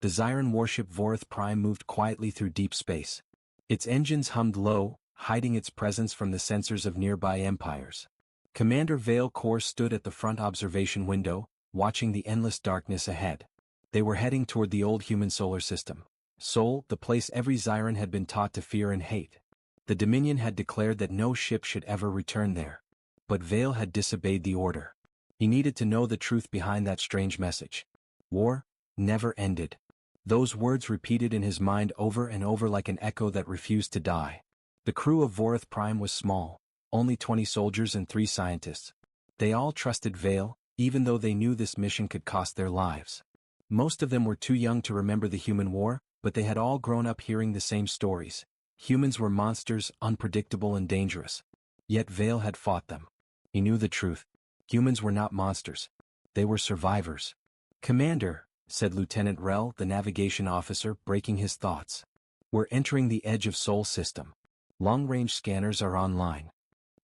The Zyran warship Vorith Prime moved quietly through deep space. Its engines hummed low, hiding its presence from the sensors of nearby empires. Commander Vale Kor stood at the front observation window, watching the endless darkness ahead. They were heading toward the old human solar system. Sol, the place every Zyran had been taught to fear and hate. The Dominion had declared that no ship should ever return there. But Vale had disobeyed the order. He needed to know the truth behind that strange message. War never ended. Those words repeated in his mind over and over like an echo that refused to die. The crew of Vorith Prime was small, only 20 soldiers and 3 scientists. They all trusted Vale, even though they knew this mission could cost their lives. Most of them were too young to remember the human war, but they had all grown up hearing the same stories. Humans were monsters, unpredictable and dangerous. Yet Vale had fought them. He knew the truth. Humans were not monsters. They were survivors. "Commander," said Lieutenant Rel, the navigation officer, breaking his thoughts. "We're entering the edge of Sol system. Long-range scanners are online.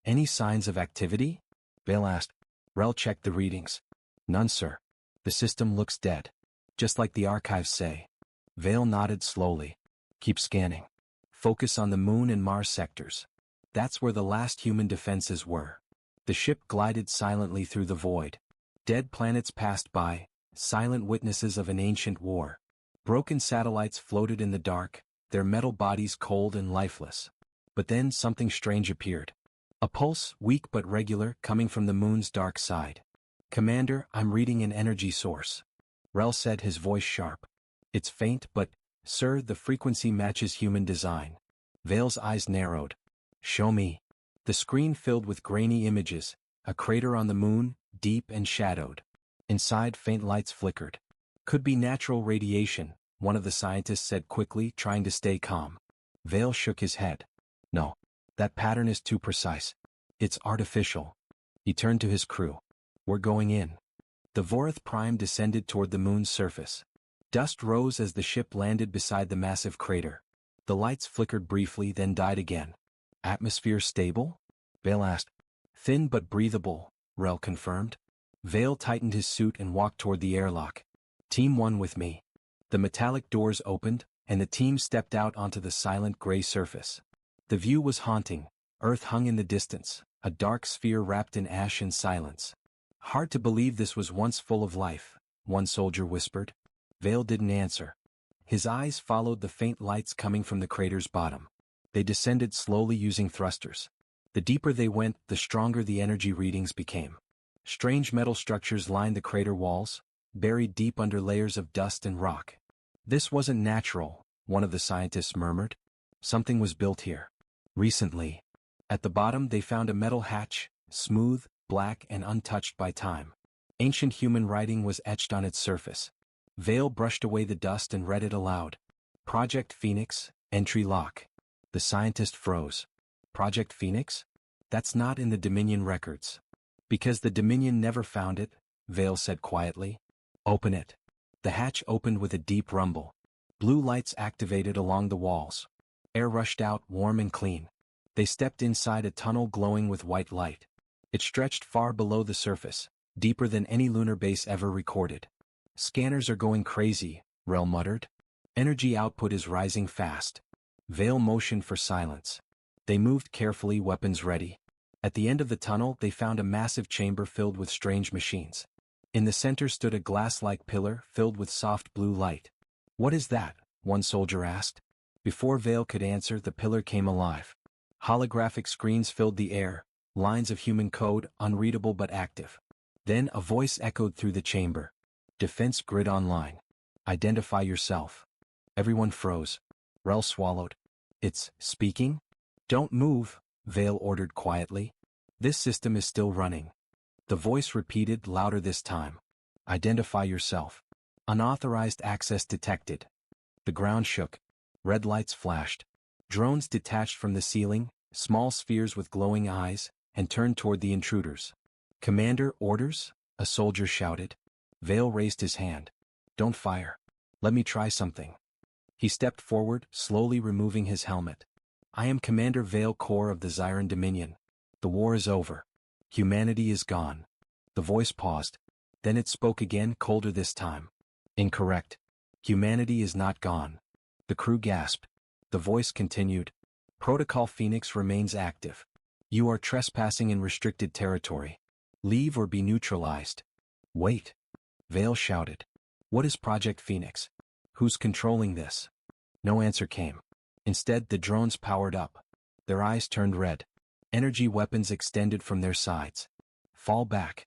Any signs of activity?" Vale asked. Rel checked the readings. "None, sir. The system looks dead. Just like the archives say." Vale nodded slowly. "Keep scanning. Focus on the Moon and Mars sectors. That's where the last human defenses were." The ship glided silently through the void. Dead planets passed by, silent witnesses of an ancient war. Broken satellites floated in the dark, their metal bodies cold and lifeless. But then something strange appeared. A pulse, weak but regular, coming from the Moon's dark side. "Commander, I'm reading an energy source." Rel said, his voice sharp. "It's faint, but, sir, the frequency matches human design." Vale's eyes narrowed. "Show me." The screen filled with grainy images, a crater on the Moon, deep and shadowed. Inside, faint lights flickered. "Could be natural radiation," one of the scientists said quickly, trying to stay calm. Vale shook his head. "No. That pattern is too precise. It's artificial." He turned to his crew. "We're going in." The Vorith Prime descended toward the Moon's surface. Dust rose as the ship landed beside the massive crater. The lights flickered briefly, then died again. "Atmosphere stable?" Vale asked. "Thin but breathable," Rel confirmed. Vale tightened his suit and walked toward the airlock. "Team 1 with me." The metallic doors opened, and the team stepped out onto the silent gray surface. The view was haunting. Earth hung in the distance, a dark sphere wrapped in ash and silence. "Hard to believe this was once full of life," one soldier whispered. Vale didn't answer. His eyes followed the faint lights coming from the crater's bottom. They descended slowly using thrusters. The deeper they went, the stronger the energy readings became. Strange metal structures lined the crater walls, buried deep under layers of dust and rock. "This wasn't natural," one of the scientists murmured. "Something was built here. Recently." At the bottom they found a metal hatch, smooth, black and untouched by time. Ancient human writing was etched on its surface. Vale brushed away the dust and read it aloud. "Project Phoenix, entry lock." The scientist froze. "Project Phoenix? That's not in the Dominion records." "Because the Dominion never found it," Vale said quietly. "Open it." The hatch opened with a deep rumble. Blue lights activated along the walls. Air rushed out, warm and clean. They stepped inside a tunnel glowing with white light. It stretched far below the surface, deeper than any lunar base ever recorded. "Scanners are going crazy," Rel muttered. "Energy output is rising fast." Vale motioned for silence. They moved carefully, weapons ready. At the end of the tunnel they found a massive chamber filled with strange machines. In the center stood a glass-like pillar filled with soft blue light. "What is that?" one soldier asked. Before Vale could answer, the pillar came alive. Holographic screens filled the air, lines of human code, unreadable but active. Then a voice echoed through the chamber. "Defense grid online. Identify yourself." Everyone froze. Rel swallowed. "It's speaking?" "Don't move," Vale ordered quietly. "This system is still running." The voice repeated, louder this time. "Identify yourself. Unauthorized access detected." The ground shook. Red lights flashed. Drones detached from the ceiling, small spheres with glowing eyes, and turned toward the intruders. "Commander, orders?" a soldier shouted. Vale raised his hand. "Don't fire. Let me try something." He stepped forward, slowly removing his helmet. "I am Commander Vale Kor of the Zyran Dominion. The war is over. Humanity is gone." The voice paused. Then it spoke again, colder this time. "Incorrect. Humanity is not gone. The crew gasped. The voice continued. Protocol Phoenix remains active. You are trespassing in restricted territory. Leave or be neutralized. Wait. Vale shouted. What is Project Phoenix? Who's controlling this? No answer came. Instead, the drones powered up. Their eyes turned red. Energy weapons extended from their sides. Fall back.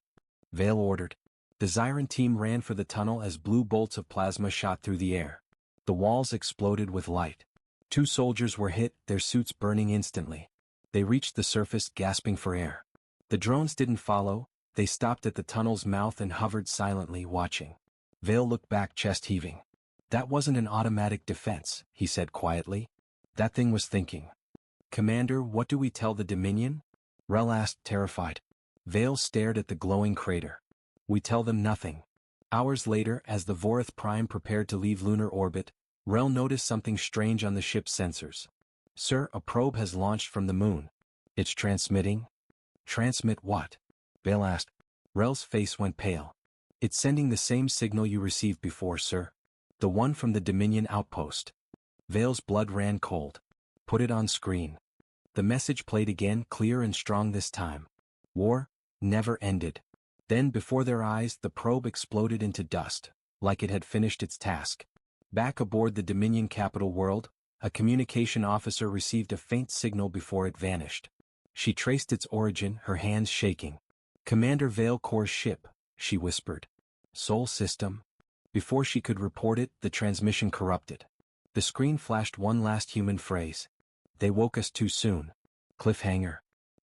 Vale ordered. The Zyran team ran for the tunnel as blue bolts of plasma shot through the air. The walls exploded with light. 2 soldiers were hit, their suits burning instantly. They reached the surface, gasping for air. The drones didn't follow, they stopped at the tunnel's mouth and hovered silently, watching. Vale looked back, chest heaving. That wasn't an automatic defense, he said quietly. That thing was thinking. Commander, what do we tell the Dominion? Rel asked, terrified. Vale stared at the glowing crater. We tell them nothing. Hours later, as the Vorith Prime prepared to leave lunar orbit, Rel noticed something strange on the ship's sensors. Sir, a probe has launched from the moon. It's transmitting? Transmit what? Vale asked. Rel's face went pale. It's sending the same signal you received before, sir. The one from the Dominion outpost. Vale's blood ran cold. Put it on screen. The message played again, clear and strong this time. War never ended. Then before their eyes the probe exploded into dust, like it had finished its task. Back aboard the Dominion capital world, a communication officer received a faint signal before it vanished. She traced its origin, her hands shaking. Commander Vale Corps' ship, she whispered. Sol system? Before she could report it, the transmission corrupted. The screen flashed one last human phrase. They woke us too soon. Cliffhanger.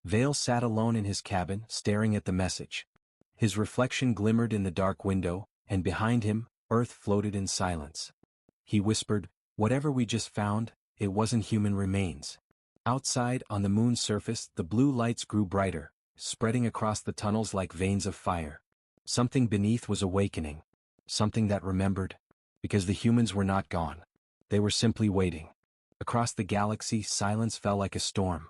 Vale sat alone in his cabin, staring at the message. His reflection glimmered in the dark window, and behind him, Earth floated in silence. He whispered, whatever we just found, it wasn't human remains. Outside, on the moon's surface, the blue lights grew brighter, spreading across the tunnels like veins of fire. Something beneath was awakening. Something that remembered. Because the humans were not gone. They were simply waiting. Across the galaxy, silence fell like a storm.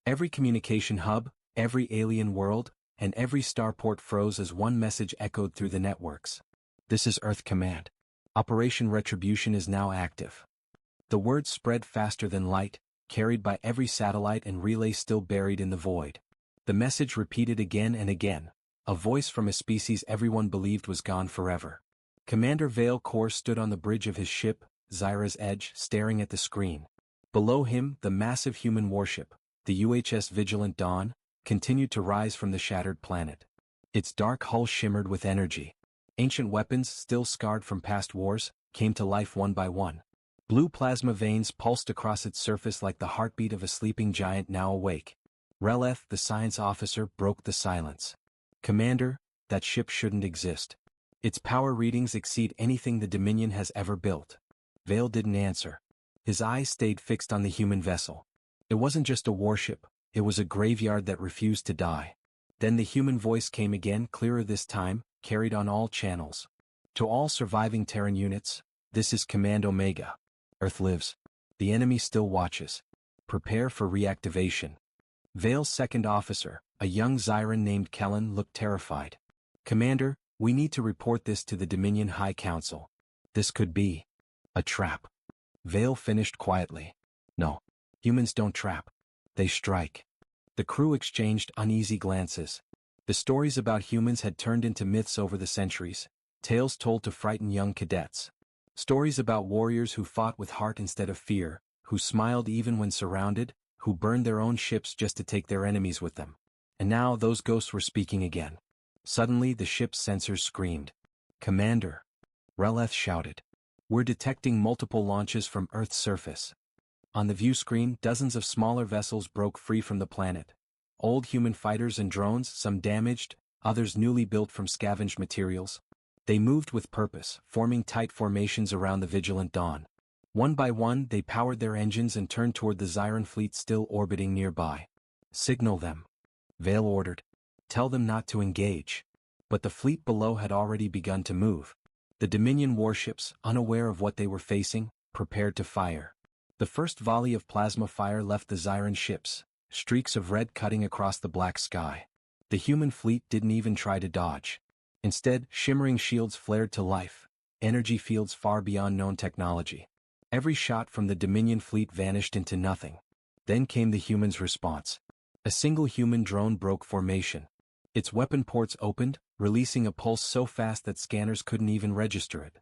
Every communication hub, every alien world, and every starport froze as one message echoed through the networks. This is Earth Command. Operation Retribution is now active. The word spread faster than light, carried by every satellite and relay still buried in the void. The message repeated again and again, a voice from a species everyone believed was gone forever. Commander Vale Corps stood on the bridge of his ship, Zyra's Edge, staring at the screen. Below him, the massive human warship, the UHS Vigilant Dawn, continued to rise from the shattered planet. Its dark hull shimmered with energy. Ancient weapons, still scarred from past wars, came to life one by one. Blue plasma veins pulsed across its surface like the heartbeat of a sleeping giant now awake. Releth, the science officer, broke the silence. Commander, that ship shouldn't exist. Its power readings exceed anything the Dominion has ever built. Vale didn't answer. His eyes stayed fixed on the human vessel. It wasn't just a warship, it was a graveyard that refused to die. Then the human voice came again, clearer this time, carried on all channels. To all surviving Terran units, this is Command Omega. Earth lives. The enemy still watches. Prepare for reactivation. Vale's second officer, a young Zyran named Kellen, looked terrified. Commander, we need to report this to the Dominion High Council. This could be a trap. Vale finished quietly. No. Humans don't trap. They strike. The crew exchanged uneasy glances. The stories about humans had turned into myths over the centuries, tales told to frighten young cadets. Stories about warriors who fought with heart instead of fear, who smiled even when surrounded, who burned their own ships just to take their enemies with them. And now those ghosts were speaking again. Suddenly the ship's sensors screamed. Commander! Releth shouted. We're detecting multiple launches from Earth's surface. On the view screen, dozens of smaller vessels broke free from the planet. Old human fighters and drones, some damaged, others newly built from scavenged materials. They moved with purpose, forming tight formations around the Vigilant Dawn. One by one, they powered their engines and turned toward the Zyran fleet still orbiting nearby. Signal them. Vale ordered. Tell them not to engage. But the fleet below had already begun to move. The Dominion warships, unaware of what they were facing, prepared to fire. The first volley of plasma fire left the Zyran ships, streaks of red cutting across the black sky. The human fleet didn't even try to dodge. Instead, shimmering shields flared to life, energy fields far beyond known technology. Every shot from the Dominion fleet vanished into nothing. Then came the humans' response. A single human drone broke formation. Its weapon ports opened, releasing a pulse so fast that scanners couldn't even register it.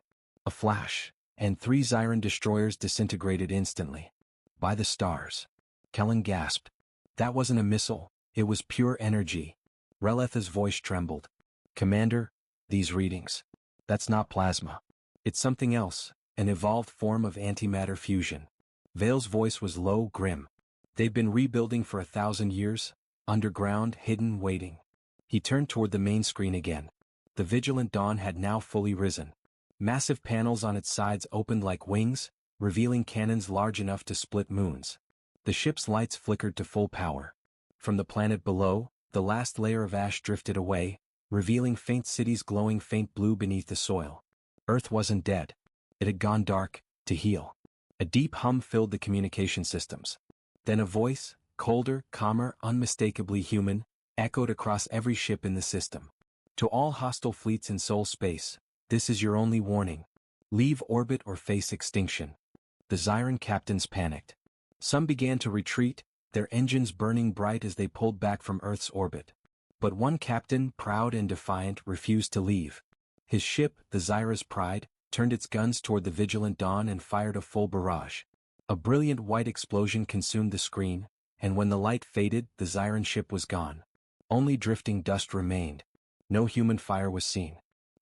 A flash, and 3 Zyran destroyers disintegrated instantly. By the stars. Kellen gasped. That wasn't a missile, it was pure energy. Reletha's voice trembled. Commander, these readings. That's not plasma. It's something else, an evolved form of antimatter fusion. Vale's voice was low, grim. They've been rebuilding for 1,000 years, underground, hidden, waiting. He turned toward the main screen again. The vigilant dawn had now fully risen. Massive panels on its sides opened like wings, revealing cannons large enough to split moons. The ship's lights flickered to full power. From the planet below, the last layer of ash drifted away, revealing faint cities glowing faint blue beneath the soil. Earth wasn't dead. It had gone dark, to heal. A deep hum filled the communication systems. Then a voice, colder, calmer, unmistakably human, echoed across every ship in the system. To all hostile fleets in Sol space, this is your only warning. Leave orbit or face extinction. The Zyran captains panicked. Some began to retreat, their engines burning bright as they pulled back from Earth's orbit. But one captain, proud and defiant, refused to leave. His ship, the Zyra's Pride, turned its guns toward the vigilant dawn and fired a full barrage. A brilliant white explosion consumed the screen, and when the light faded, the Zyran ship was gone. Only drifting dust remained. No human fire was seen.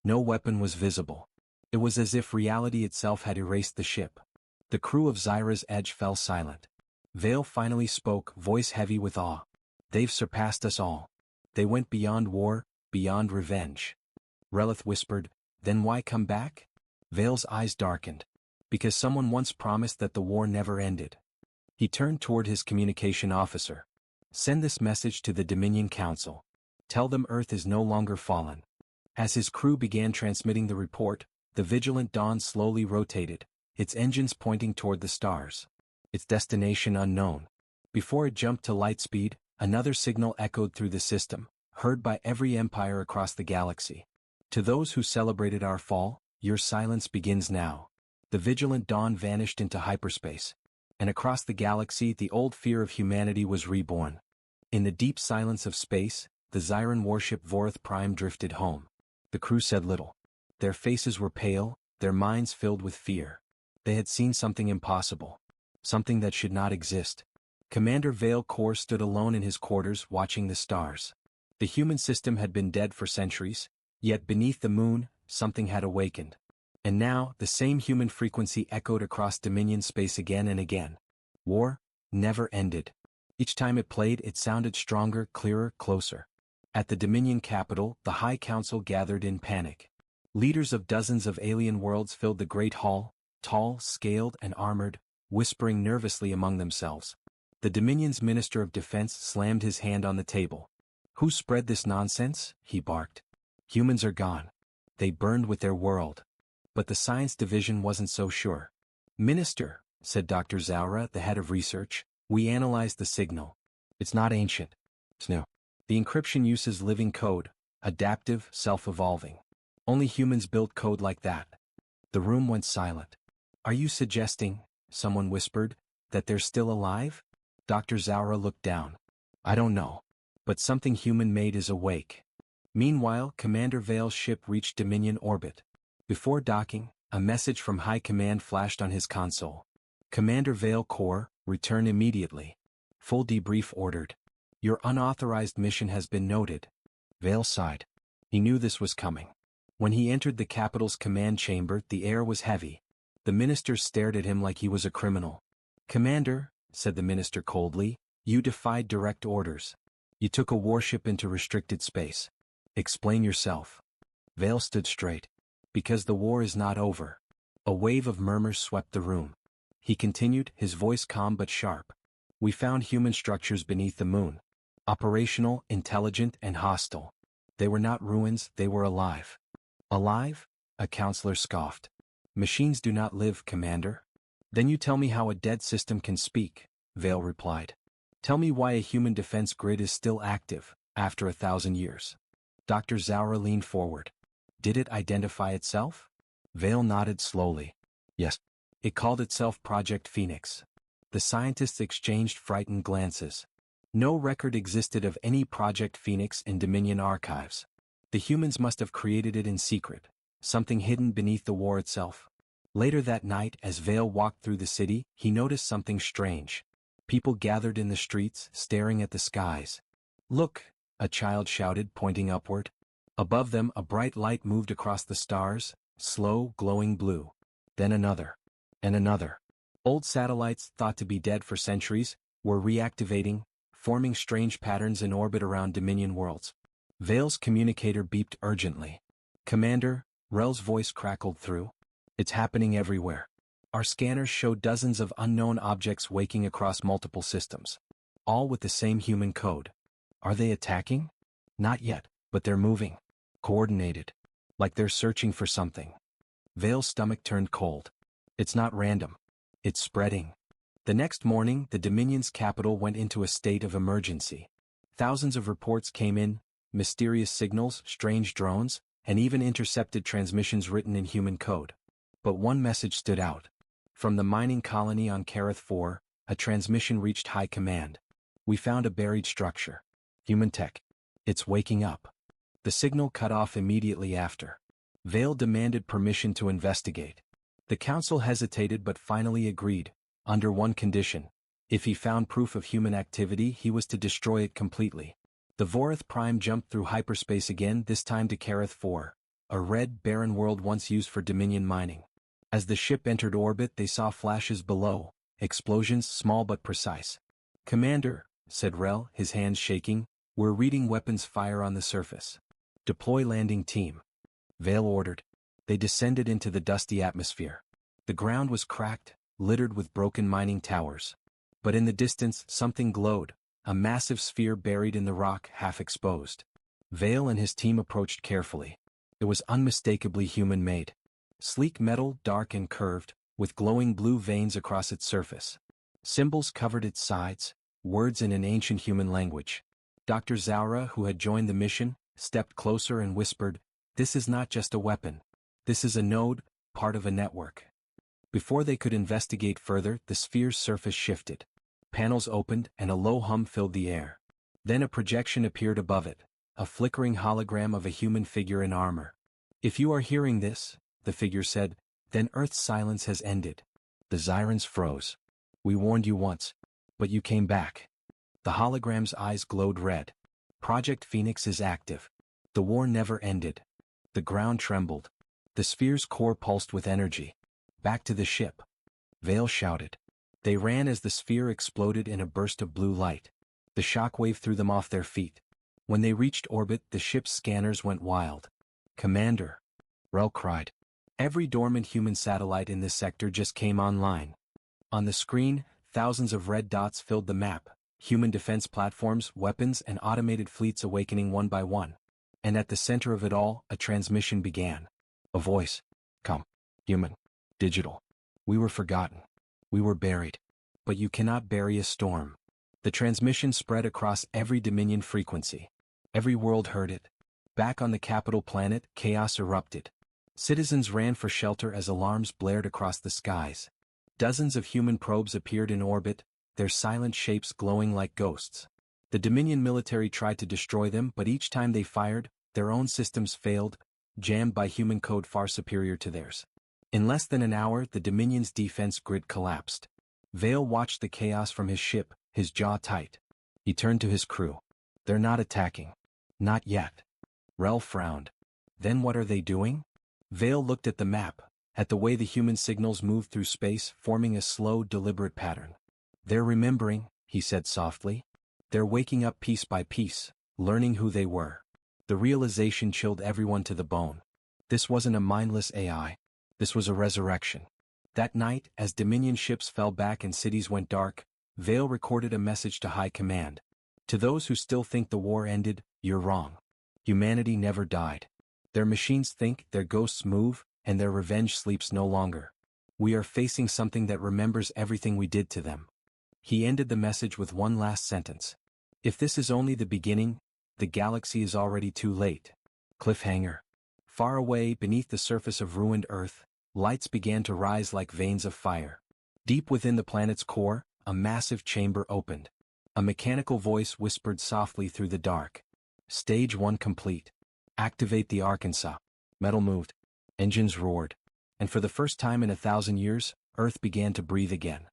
No weapon was visible. It was as if reality itself had erased the ship. The crew of Zyra's Edge fell silent. Vale finally spoke, voice heavy with awe. They've surpassed us all. They went beyond war, beyond revenge. Relith whispered, then why come back? Vale's eyes darkened. Because someone once promised that the war never ended. He turned toward his communication officer. Send this message to the Dominion Council. Tell them Earth is no longer fallen. As his crew began transmitting the report, the vigilant dawn slowly rotated, its engines pointing toward the stars. Its destination unknown. Before it jumped to light speed, another signal echoed through the system, heard by every empire across the galaxy. To those who celebrated our fall, your silence begins now. The vigilant dawn vanished into hyperspace. And across the galaxy the old fear of humanity was reborn. In the deep silence of space, the Zyran warship Vorith Prime drifted home. The crew said little. Their faces were pale, their minds filled with fear. They had seen something impossible. Something that should not exist. Commander Vale Kor stood alone in his quarters watching the stars. The human system had been dead for centuries, yet beneath the moon, something had awakened. And now, the same human frequency echoed across Dominion space again and again. War never ended. Each time it played, it sounded stronger, clearer, closer. At the Dominion capital, the High Council gathered in panic. Leaders of dozens of alien worlds filled the Great Hall, tall, scaled, and armored, whispering nervously among themselves. The Dominion's Minister of Defense slammed his hand on the table. Who spread this nonsense? He barked. Humans are gone. They burned with their world. But the science division wasn't so sure. Minister, said Dr. Zaura, the head of research, we analyzed the signal. It's not ancient. It's new. The encryption uses living code, adaptive, self-evolving. Only humans build code like that. The room went silent. Are you suggesting, someone whispered, that they're still alive? Dr. Zaura looked down. I don't know. But something human-made is awake. Meanwhile, Commander Vale's ship reached Dominion orbit. Before docking, a message from High Command flashed on his console. Commander Vale Kor, return immediately. Full debrief ordered. Your unauthorized mission has been noted. Vale sighed. He knew this was coming. When he entered the capital's command chamber, the air was heavy. The minister stared at him like he was a criminal. Commander, said the minister coldly, you defied direct orders. You took a warship into restricted space. Explain yourself. Vale stood straight. Because the war is not over. A wave of murmurs swept the room. He continued, his voice calm but sharp. We found human structures beneath the moon. Operational, intelligent, and hostile. They were not ruins, they were alive. Alive? A counselor scoffed. Machines do not live, Commander. Then you tell me how a dead system can speak, Vale replied. Tell me why a human defense grid is still active, after 1,000 years. Dr. Zaura leaned forward. Did it identify itself? Vale nodded slowly. Yes. It called itself Project Phoenix. The scientists exchanged frightened glances. No record existed of any Project Phoenix in Dominion archives. The humans must have created it in secret, something hidden beneath the war itself. Later that night, as Vale walked through the city, he noticed something strange. People gathered in the streets, staring at the skies. Look, a child shouted, pointing upward. Above them, a bright light moved across the stars, slow, glowing blue. Then another. And another. Old satellites, thought to be dead for centuries, were reactivating, forming strange patterns in orbit around Dominion worlds. Vale's communicator beeped urgently. Commander, Rel's voice crackled through. It's happening everywhere. Our scanners show dozens of unknown objects waking across multiple systems. All with the same human code. Are they attacking? Not yet, but they're moving. Coordinated. Like they're searching for something. Vale's stomach turned cold. It's not random. It's spreading. The next morning, the Dominion's capital went into a state of emergency. Thousands of reports came in, mysterious signals, strange drones, and even intercepted transmissions written in human code. But one message stood out. From the mining colony on Kareth 4, a transmission reached High Command. We found a buried structure. Human tech. It's waking up. The signal cut off immediately after. Vale demanded permission to investigate. The council hesitated but finally agreed, under one condition. If he found proof of human activity, he was to destroy it completely. The Vorith Prime jumped through hyperspace again, this time to Kareth 4, a red, barren world once used for Dominion mining. As the ship entered orbit, they saw flashes below, explosions small but precise. Commander, said Rel, his hands shaking, we're reading weapons fire on the surface. Deploy landing team. Vale ordered. They descended into the dusty atmosphere. The ground was cracked, littered with broken mining towers. But in the distance, something glowed, a massive sphere buried in the rock, half exposed. Vale and his team approached carefully. It was unmistakably human-made. Sleek metal, dark and curved, with glowing blue veins across its surface. Symbols covered its sides, words in an ancient human language. Dr. Zaura, who had joined the mission, stepped closer and whispered, "This is not just a weapon. This is a node, part of a network." Before they could investigate further, the sphere's surface shifted. Panels opened and a low hum filled the air. Then a projection appeared above it, a flickering hologram of a human figure in armor. "If you are hearing this," the figure said, "then Earth's silence has ended." The Zyrans froze. "We warned you once, but you came back." The hologram's eyes glowed red. "Project Phoenix is active. The war never ended." The ground trembled. The sphere's core pulsed with energy. "Back to the ship," Vale shouted. They ran as the sphere exploded in a burst of blue light. The shockwave threw them off their feet. When they reached orbit, the ship's scanners went wild. "Commander," Rel cried. "Every dormant human satellite in this sector just came online." On the screen, thousands of red dots filled the map, human defense platforms, weapons, and automated fleets awakening one by one. And at the center of it all, a transmission began. A voice. "Come. Human. Digital. We were forgotten. We were buried. But you cannot bury a storm." The transmission spread across every Dominion frequency. Every world heard it. Back on the capital planet, chaos erupted. Citizens ran for shelter as alarms blared across the skies. Dozens of human probes appeared in orbit, their silent shapes glowing like ghosts. The Dominion military tried to destroy them, but each time they fired, their own systems failed, jammed by human code far superior to theirs. In less than an hour, the Dominion's defense grid collapsed. Vale watched the chaos from his ship, his jaw tight. He turned to his crew. "They're not attacking. Not yet." Rel frowned. "Then what are they doing?" Vale looked at the map, at the way the human signals moved through space, forming a slow, deliberate pattern. "They're remembering," he said softly. "They're waking up piece by piece, learning who they were." The realization chilled everyone to the bone. This wasn't a mindless AI. This was a resurrection. That night, as Dominion ships fell back and cities went dark, Vale recorded a message to High Command. "To those who still think the war ended, you're wrong. Humanity never died. Their machines think, their ghosts move, and their revenge sleeps no longer. We are facing something that remembers everything we did to them." He ended the message with one last sentence. "If this is only the beginning, the galaxy is already too late." Cliffhanger. Far away beneath the surface of ruined Earth, lights began to rise like veins of fire. Deep within the planet's core, a massive chamber opened. A mechanical voice whispered softly through the dark. Stage 1 complete. Activate the Arkansas. Metal moved. Engines roared. And for the first time in 1,000 years, Earth began to breathe again.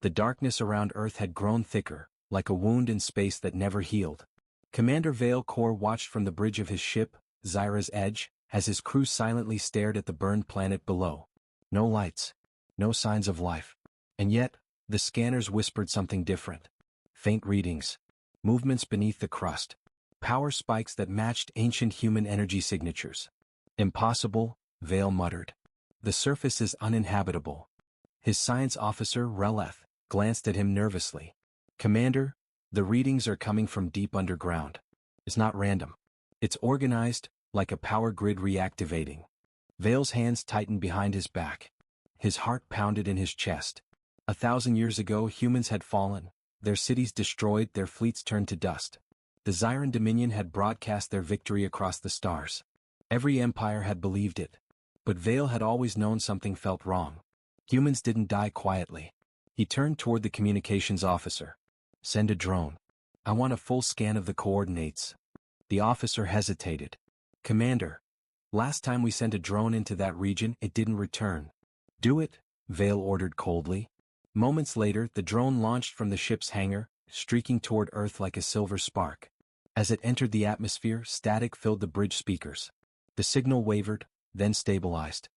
The darkness around Earth had grown thicker, like a wound in space that never healed. Commander Vale Kor watched from the bridge of his ship, Zyra's Edge, as his crew silently stared at the burned planet below. No lights. No signs of life. And yet, the scanners whispered something different. Faint readings. Movements beneath the crust. Power spikes that matched ancient human energy signatures. Impossible, Vale muttered. The surface is uninhabitable. His science officer, Releth, glanced at him nervously. Commander, the readings are coming from deep underground. It's not random. It's organized, like a power grid reactivating. Vale's hands tightened behind his back. His heart pounded in his chest. 1,000 years ago, humans had fallen, their cities destroyed, their fleets turned to dust. The Zyran Dominion had broadcast their victory across the stars. Every empire had believed it. But Vale had always known something felt wrong. Humans didn't die quietly. He turned toward the communications officer. Send a drone. I want a full scan of the coordinates. The officer hesitated. Commander, last time we sent a drone into that region, it didn't return. Do it, Vale ordered coldly. Moments later, the drone launched from the ship's hangar, streaking toward Earth like a silver spark. As it entered the atmosphere, static filled the bridge speakers. The signal wavered, then stabilized.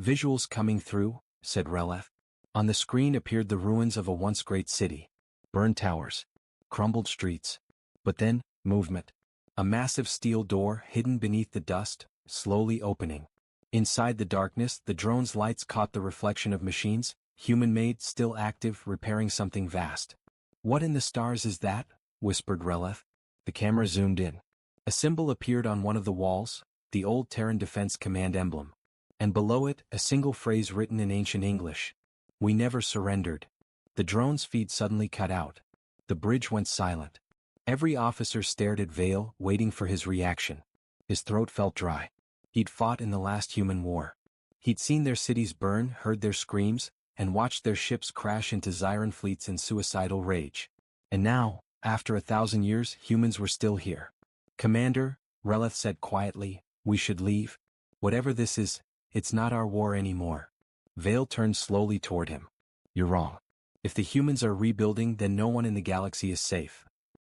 Visuals coming through, said Releth. On the screen appeared the ruins of a once great city. Burned towers. Crumbled streets. But then, movement. A massive steel door hidden beneath the dust, slowly opening. Inside the darkness, the drone's lights caught the reflection of machines, human-made, still active, repairing something vast. What in the stars is that? Whispered Releth. The camera zoomed in. A symbol appeared on one of the walls, the old Terran Defense Command emblem. And below it, a single phrase written in ancient English. We never surrendered. The drone's feed suddenly cut out. The bridge went silent. Every officer stared at Vale, waiting for his reaction. His throat felt dry. He'd fought in the last human war. He'd seen their cities burn, heard their screams, and watched their ships crash into Zyran fleets in suicidal rage. And now, after 1,000 years, humans were still here. Commander, Releth said quietly, we should leave. Whatever this is, it's not our war anymore. Vale turned slowly toward him. You're wrong. If the humans are rebuilding, then no one in the galaxy is safe.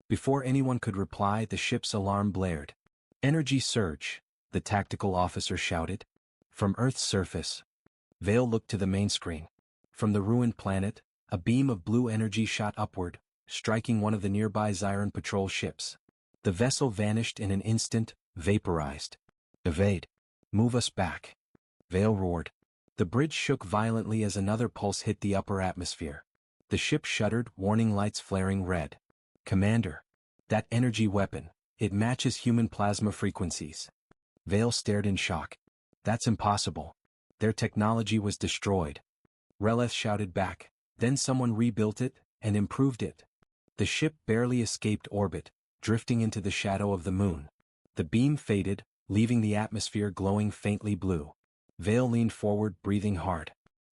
Before anyone could reply, the ship's alarm blared. Energy surge, the tactical officer shouted. From Earth's surface. Vale looked to the main screen. From the ruined planet, a beam of blue energy shot upward, striking one of the nearby Zyran patrol ships. The vessel vanished in an instant, vaporized. Evade. Move us back. Vale roared. The bridge shook violently as another pulse hit the upper atmosphere. The ship shuddered, warning lights flaring red. Commander. That energy weapon, it matches human plasma frequencies. Vale stared in shock. That's impossible. Their technology was destroyed. Releth shouted back. Then someone rebuilt it, and improved it. The ship barely escaped orbit, drifting into the shadow of the moon. The beam faded, leaving the atmosphere glowing faintly blue. Vale leaned forward, breathing hard.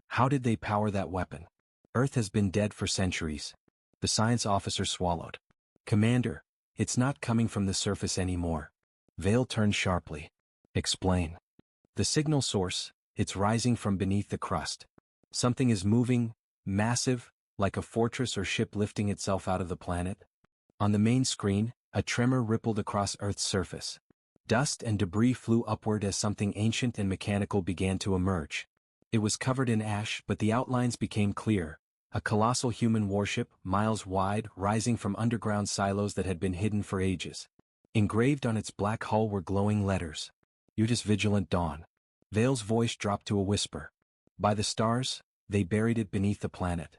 How did they power that weapon? Earth has been dead for centuries. The science officer swallowed. Commander, it's not coming from the surface anymore. Vale turned sharply. Explain. The signal source, it's rising from beneath the crust. Something is moving, massive, like a fortress or ship lifting itself out of the planet. On the main screen, a tremor rippled across Earth's surface. Dust and debris flew upward as something ancient and mechanical began to emerge. It was covered in ash, but the outlines became clear. A colossal human warship, miles wide, rising from underground silos that had been hidden for ages. Engraved on its black hull were glowing letters. Utis Vigilant Dawn. Vale's voice dropped to a whisper. By the stars, they buried it beneath the planet.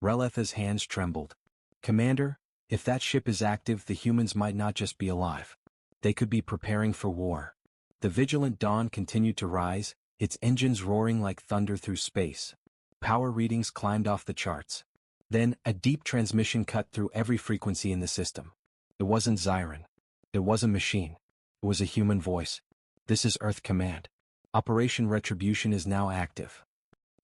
Reletha's hands trembled. Commander, if that ship is active, the humans might not just be alive. They could be preparing for war. The Vigilant Dawn continued to rise, its engines roaring like thunder through space. Power readings climbed off the charts. Then, a deep transmission cut through every frequency in the system. It wasn't Zyran. It was a machine. It was a human voice. This is Earth Command. Operation Retribution is now active.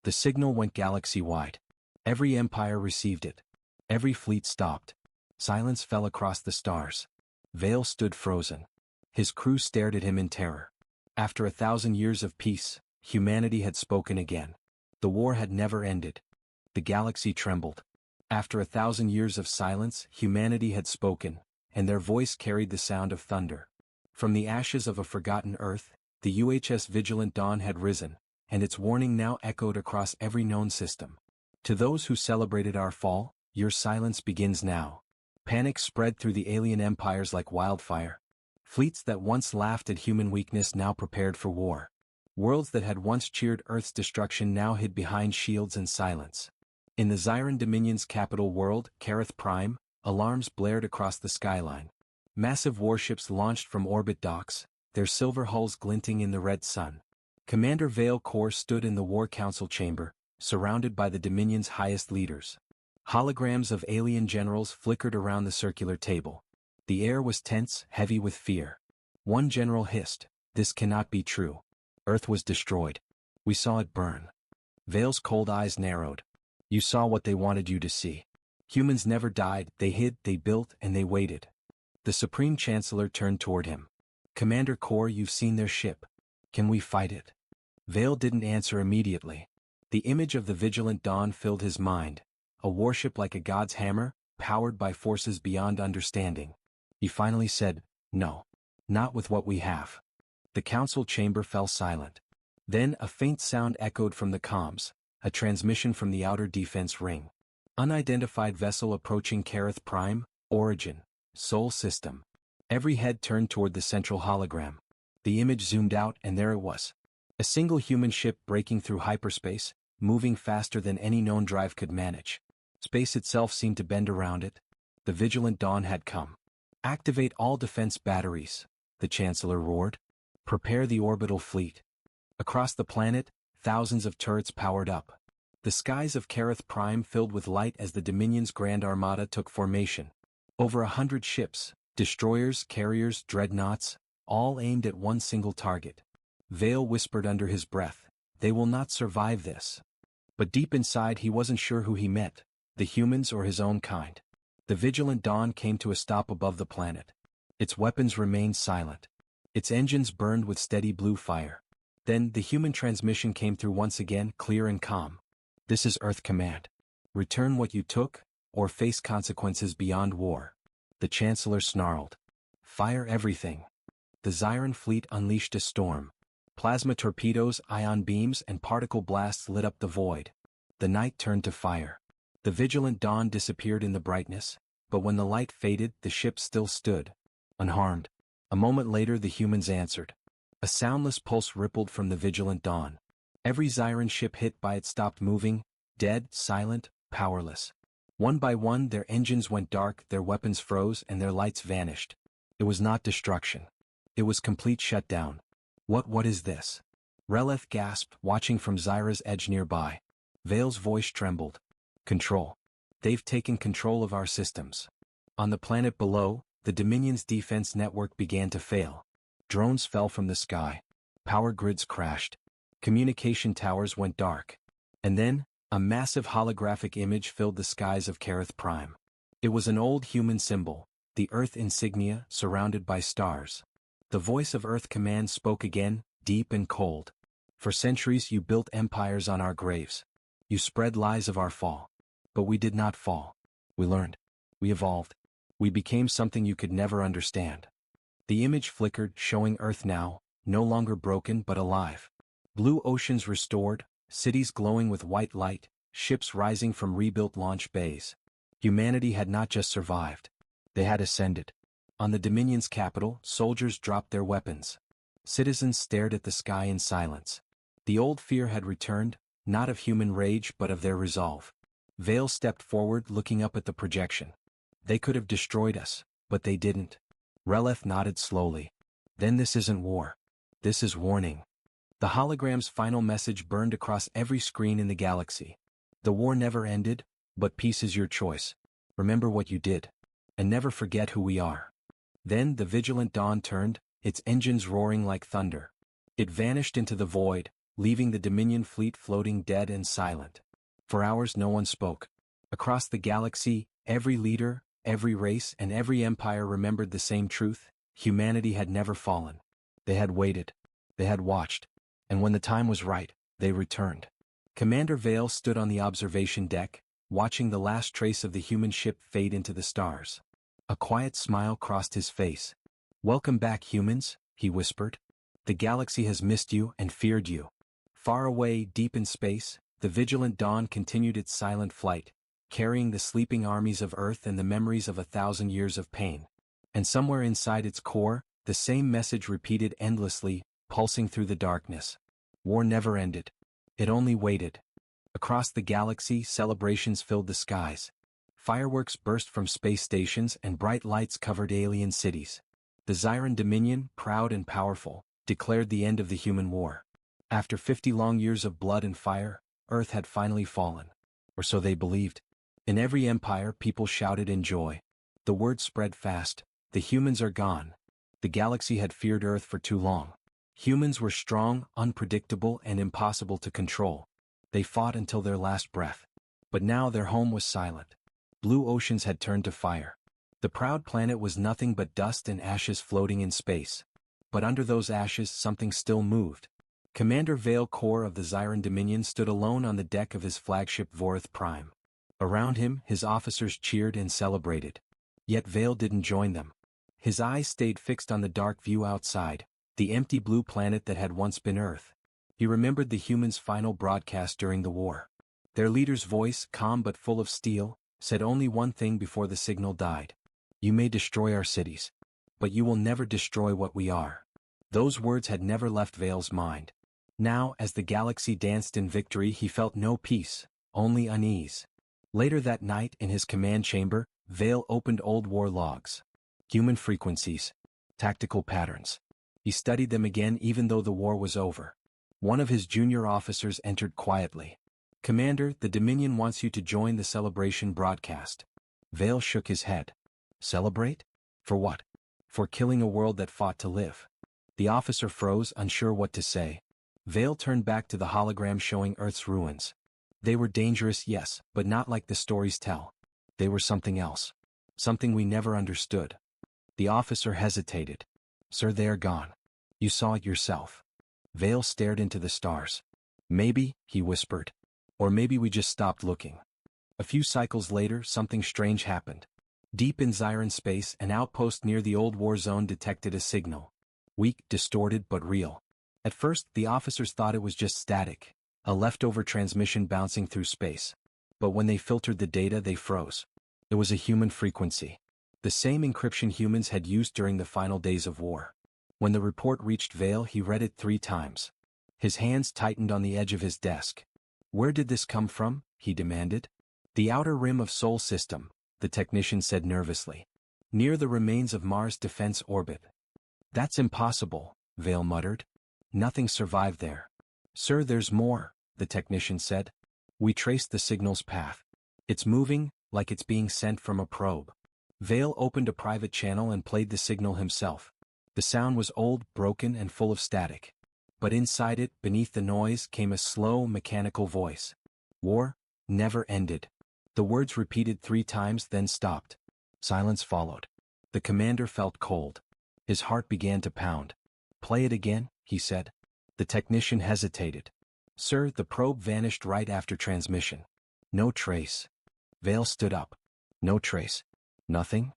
The signal went galaxy-wide. Every empire received it. Every fleet stopped. Silence fell across the stars. Vale stood frozen. His crew stared at him in terror. After 1,000 years of peace, humanity had spoken again. The war had never ended. The galaxy trembled. After 1,000 years of silence, humanity had spoken, and their voice carried the sound of thunder. From the ashes of a forgotten Earth, the UHS Vigilant Dawn had risen, and its warning now echoed across every known system. To those who celebrated our fall, your silence begins now. Panic spread through the alien empires like wildfire. Fleets that once laughed at human weakness now prepared for war. Worlds that had once cheered Earth's destruction now hid behind shields and silence. In the Zyran Dominion's capital world, Kareth Prime, alarms blared across the skyline. Massive warships launched from orbit docks, their silver hulls glinting in the red sun. Commander Vale Kor stood in the War Council chamber, surrounded by the Dominion's highest leaders. Holograms of alien generals flickered around the circular table. The air was tense, heavy with fear. One general hissed, "This cannot be true. Earth was destroyed. We saw it burn." Vale's cold eyes narrowed. "You saw what they wanted you to see. Humans never died, they hid, they built, and they waited." The Supreme Chancellor turned toward him. "Commander Kor, you've seen their ship. Can we fight it?" Vale didn't answer immediately. The image of the Vigilant Dawn filled his mind, a warship like a god's hammer, powered by forces beyond understanding. He finally said, "No. Not with what we have." The council chamber fell silent. Then a faint sound echoed from the comms, a transmission from the outer defense ring. "Unidentified vessel approaching Kareth Prime, origin, Sol system." Every head turned toward the central hologram. The image zoomed out and there it was. A single human ship breaking through hyperspace, moving faster than any known drive could manage. Space itself seemed to bend around it. The Vigilant Dawn had come. "Activate all defense batteries," the Chancellor roared. "Prepare the orbital fleet." Across the planet, thousands of turrets powered up. The skies of Kareth Prime filled with light as the Dominion's Grand Armada took formation. Over 100 ships, destroyers, carriers, dreadnoughts, all aimed at one single target. Vale whispered under his breath, "They will not survive this." But deep inside he wasn't sure who he met, the humans or his own kind. The Vigilant Dawn came to a stop above the planet. Its weapons remained silent. Its engines burned with steady blue fire. Then the human transmission came through once again, clear and calm. "This is Earth Command. Return what you took, or face consequences beyond war." The Chancellor snarled. "Fire everything." The Zyran fleet unleashed a storm. Plasma torpedoes, ion beams, and particle blasts lit up the void. The night turned to fire. The Vigilant Dawn disappeared in the brightness, but when the light faded, the ship still stood, unharmed. A moment later the humans answered. A soundless pulse rippled from the Vigilant Dawn. Every Zyran ship hit by it stopped moving, dead, silent, powerless. One by one their engines went dark, their weapons froze, and their lights vanished. It was not destruction. It was complete shutdown. What is this?" Releth gasped, watching from Zyra's edge nearby. Vale's voice trembled. "Control. They've taken control of our systems." On the planet below, the Dominion's defense network began to fail. Drones fell from the sky. Power grids crashed. Communication towers went dark. And then, a massive holographic image filled the skies of Kareth Prime. It was an old human symbol, the Earth insignia, surrounded by stars. The voice of Earth Command spoke again, deep and cold. "For centuries you built empires on our graves. You spread lies of our fall. But we did not fall. We learned. We evolved. We became something you could never understand." The image flickered, showing Earth now, no longer broken but alive. Blue oceans restored, cities glowing with white light, ships rising from rebuilt launch bays. Humanity had not just survived. They had ascended. On the Dominion's capital, soldiers dropped their weapons. Citizens stared at the sky in silence. The old fear had returned, not of human rage but of their resolve. Vale stepped forward, looking up at the projection. "They could have destroyed us, but they didn't." Releth nodded slowly. "Then this isn't war. This is warning." The hologram's final message burned across every screen in the galaxy. "The war never ended, but peace is your choice. Remember what you did. And never forget who we are." Then the Vigilant Dawn turned, its engines roaring like thunder. It vanished into the void, leaving the Dominion fleet floating dead and silent. For hours no one spoke. Across the galaxy, every leader, every race and every empire remembered the same truth: humanity had never fallen. They had waited. They had watched. And when the time was right, they returned. Commander Vale stood on the observation deck, watching the last trace of the human ship fade into the stars. A quiet smile crossed his face. "Welcome back, humans," he whispered. "The galaxy has missed you and feared you." Far away, deep in space, the vigilant dawn continued its silent flight, carrying the sleeping armies of Earth and the memories of 1,000 years of pain. And somewhere inside its core, the same message repeated endlessly, pulsing through the darkness. War never ended. It only waited. Across the galaxy, celebrations filled the skies. Fireworks burst from space stations and bright lights covered alien cities. The Zyran Dominion, proud and powerful, declared the end of the human war. After 50 long years of blood and fire, Earth had finally fallen. Or so they believed. In every empire, people shouted in joy. The word spread fast: the humans are gone. The galaxy had feared Earth for too long. Humans were strong, unpredictable, and impossible to control. They fought until their last breath. But now their home was silent. Blue oceans had turned to fire. The proud planet was nothing but dust and ashes floating in space. But under those ashes something still moved. Commander Vale Kor of the Zyran Dominion stood alone on the deck of his flagship Vorith Prime. Around him, his officers cheered and celebrated. Yet Vale didn't join them. His eyes stayed fixed on the dark view outside, the empty blue planet that had once been Earth. He remembered the humans' final broadcast during the war. Their leader's voice, calm but full of steel, said only one thing before the signal died: "You may destroy our cities, but you will never destroy what we are." Those words had never left Vale's mind. Now, as the galaxy danced in victory, he felt no peace, only unease. Later that night, in his command chamber, Vale opened old war logs. Human frequencies. Tactical patterns. He studied them again even though the war was over. One of his junior officers entered quietly. "Commander, the Dominion wants you to join the celebration broadcast." Vale shook his head. "Celebrate? For what?" "For killing a world that fought to live." The officer froze, unsure what to say. Vale turned back to the hologram showing Earth's ruins. They were dangerous, yes, but not like the stories tell. They were something else. Something we never understood. The officer hesitated. "Sir, they are gone. You saw it yourself." Vale stared into the stars. "Maybe," he whispered. "Or maybe we just stopped looking." A few cycles later, something strange happened. Deep in Zyran space, an outpost near the old war zone detected a signal. Weak, distorted, but real. At first, the officers thought it was just static, a leftover transmission bouncing through space. But when they filtered the data, they froze. It was a human frequency. The same encryption humans had used during the final days of war. When the report reached Vale, he read it 3 times. His hands tightened on the edge of his desk. "Where did this come from?" he demanded. "The outer rim of Sol System," the technician said nervously. "Near the remains of Mars' defense orbit." "That's impossible," Vale muttered. "Nothing survived there." "Sir, there's more," the technician said. "We traced the signal's path. It's moving, like it's being sent from a probe." Vale opened a private channel and played the signal himself. The sound was old, broken, and full of static. But inside it, beneath the noise, came a slow, mechanical voice. "War never ended." The words repeated 3 times, then stopped. Silence followed. The commander felt cold. His heart began to pound. "Play it again," he said. The technician hesitated. "Sir, the probe vanished right after transmission. No trace." Vale stood up. "No trace. Nothing?"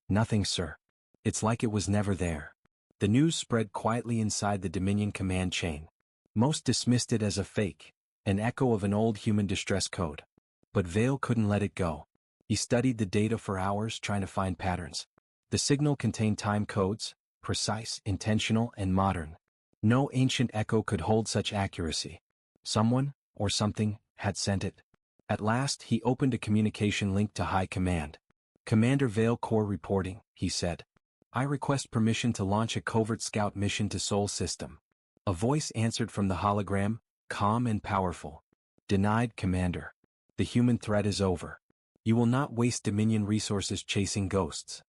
"Nothing, sir. It's like it was never there." The news spread quietly inside the Dominion command chain. Most dismissed it as a fake, an echo of an old human distress code. But Vale couldn't let it go. He studied the data for hours, trying to find patterns. The signal contained time codes, precise, intentional, and modern. No ancient echo could hold such accuracy. Someone, or something, had sent it. At last, he opened a communication link to High Command. "Commander Vale Kor reporting," he said. "I request permission to launch a covert scout mission to Sol System." A voice answered from the hologram, calm and powerful. "Denied, Commander. The human threat is over. You will not waste Dominion resources chasing ghosts."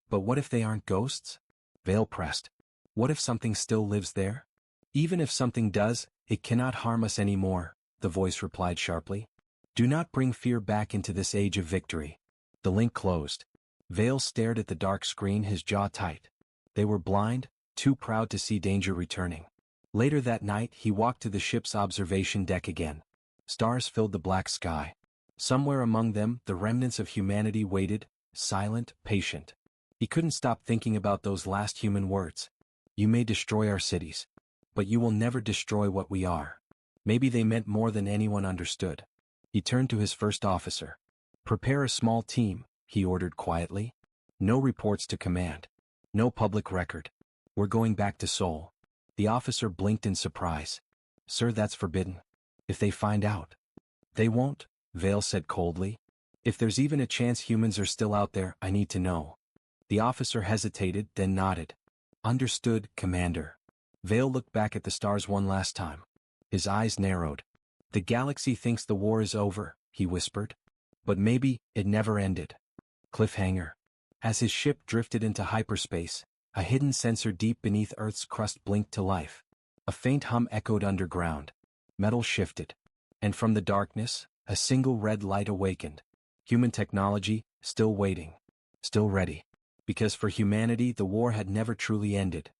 "But what if they aren't ghosts?" Vale pressed. "What if something still lives there? Even if something does, It cannot harm us anymore, the voice replied sharply. Do not bring fear back into this age of victory. The link closed. Vale stared at the dark screen, his jaw tight. They were blind, too proud to see danger returning. Later that night he walked to the ship's observation deck again. Stars filled the black sky. Somewhere among them the remnants of humanity waited, silent, patient. He couldn't stop thinking about those last human words. You may destroy our cities, but you will never destroy what we are. Maybe they meant more than anyone understood. He turned to his first officer. Prepare a small team, he ordered quietly. No reports to command. No public record. We're going back to Seoul. The officer blinked in surprise. Sir, that's forbidden. If they find out. They won't, Vale said coldly. If there's even a chance humans are still out there, I need to know. The officer hesitated, then nodded. Understood, Commander. Vale looked back at the stars one last time. His eyes narrowed. The galaxy thinks the war is over, he whispered. But maybe it never ended. Cliffhanger. As his ship drifted into hyperspace, a hidden sensor deep beneath Earth's crust blinked to life. A faint hum echoed underground. Metal shifted. And from the darkness, a single red light awakened. Human technology, still waiting. Still ready. Because for humanity the war had never truly ended.